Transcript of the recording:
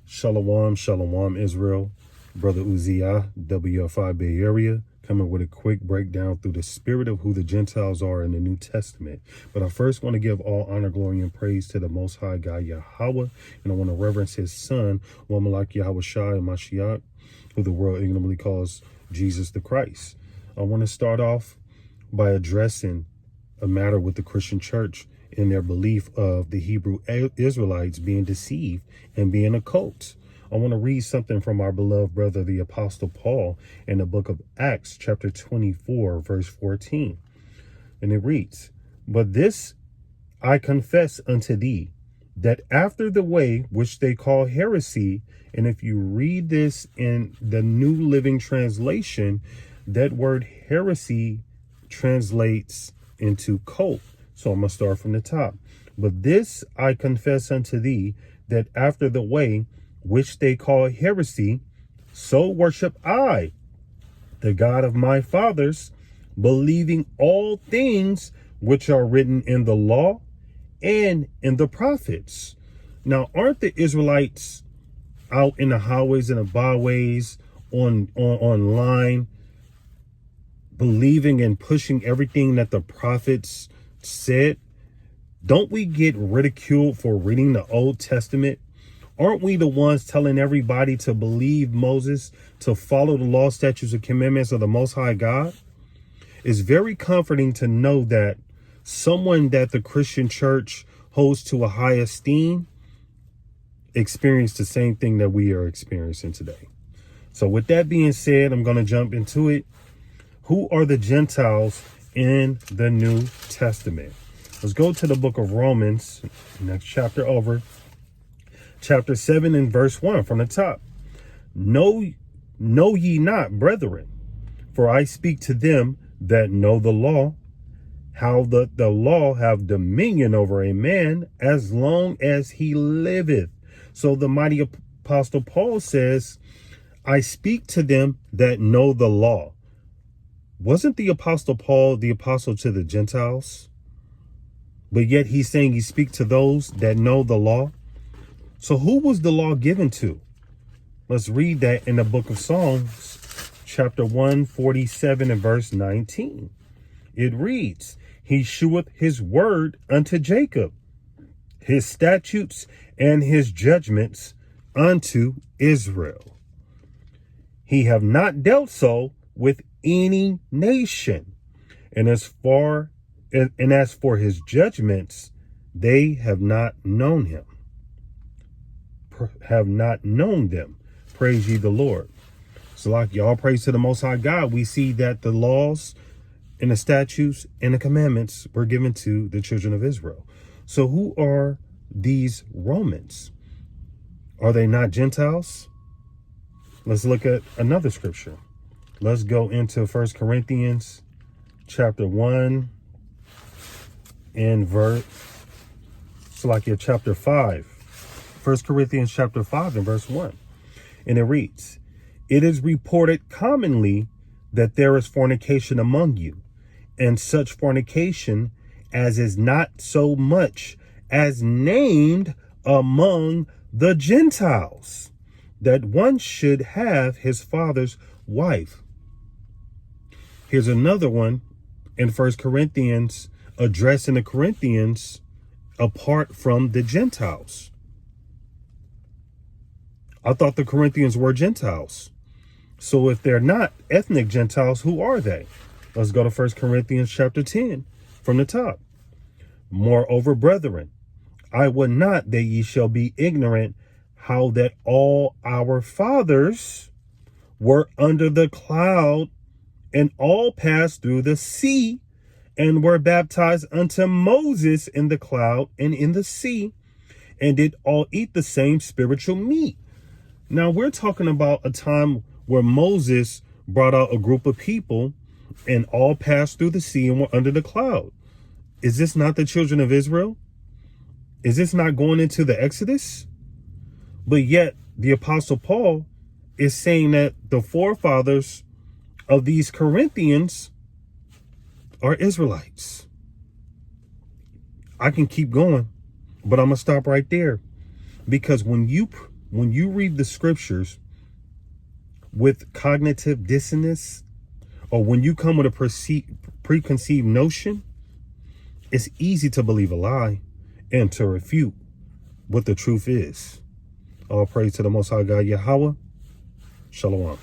Shalom, shalom, Israel. Brother Uzziah, WFI Bay Area, coming with a quick breakdown through the spirit of who the Gentiles are in the New Testament. But I first want to give all honor, glory, and praise to the Most High God, Yahweh, and I want to reverence his son, Wamalak Yahweh Shai and Mashiach, who the world ignorantly calls Jesus the Christ. I want to start off by addressing a matter with the Christian church in their belief of the Hebrew Israelites being deceived and being a cult. I want to read something from our beloved brother, the Apostle Paul, in the book of Acts, chapter 24, verse 14. And it reads, "But this I confess unto thee, that after the way which they call heresy," and if you read this in the New Living Translation, that word heresy translates into cult. So I'm going to start from the top. "But this I confess unto thee, that after the way which they call heresy, so worship I the God of my fathers, believing all things which are written in the law and in the prophets." Now, aren't the Israelites out in the highways and the byways online, believing and pushing everything that the prophets said? Don't we get ridiculed for reading the Old Testament? Aren't we the ones telling everybody to believe Moses, to follow the law, statutes, and commandments of the Most High God? It's very comforting to know that someone that the Christian church holds to a high esteem experienced the same thing that we are experiencing today. So with that being said, I'm going to jump into it. Who are the Gentiles in the New Testament? Let's go to the book of Romans, next chapter over, chapter 7 and verse 1 from the top. Know ye not, brethren, for I speak to them that know the law, how the law have dominion over a man as long as he liveth. So the mighty Apostle Paul says, I speak to them that know the law. Wasn't the Apostle Paul the apostle to the Gentiles? But yet he's saying he speaks to those that know the law. So who was the law given to? Let's read that in the book of Psalms, chapter 147 and verse 19. It reads, He sheweth his word unto Jacob, his statutes and his judgments unto Israel. He have not dealt so with any nation. And as for his judgments, they have not known him. Have not known them. Praise ye the Lord. So like y'all praise to the Most High God, we see that the laws and the statutes and the commandments were given to the children of Israel. So who are these Romans? Are they not Gentiles? Let's look at another scripture. Let's go into 1 Corinthians chapter 1 and chapter 5. 1 Corinthians chapter 5 and verse 1. And it reads, It is reported commonly that there is fornication among you, and such fornication as is not so much as named among the Gentiles, that one should have his father's wife. Here's another one in 1 Corinthians addressing the Corinthians apart from the Gentiles. I thought the Corinthians were Gentiles. So if they're not ethnic Gentiles, who are they? Let's go to 1 Corinthians chapter 10 from the top. Moreover, brethren, I would not that ye shall be ignorant how that all our fathers were under the cloud, and all passed through the sea, and were baptized unto Moses in the cloud and in the sea, and did all eat the same spiritual meat. Now we're talking about a time where Moses brought out a group of people and all passed through the sea and were under the cloud. Is this not the children of Israel? Is this not going into the Exodus? But yet the Apostle Paul is saying that the forefathers of these Corinthians are Israelites. I can keep going, but I'm going to stop right there. Because when you when you read the scriptures with cognitive dissonance, or when you come with a preconceived notion, it's easy to believe a lie and to refute what the truth is. All praise to the Most High God Yahweh. Shalom.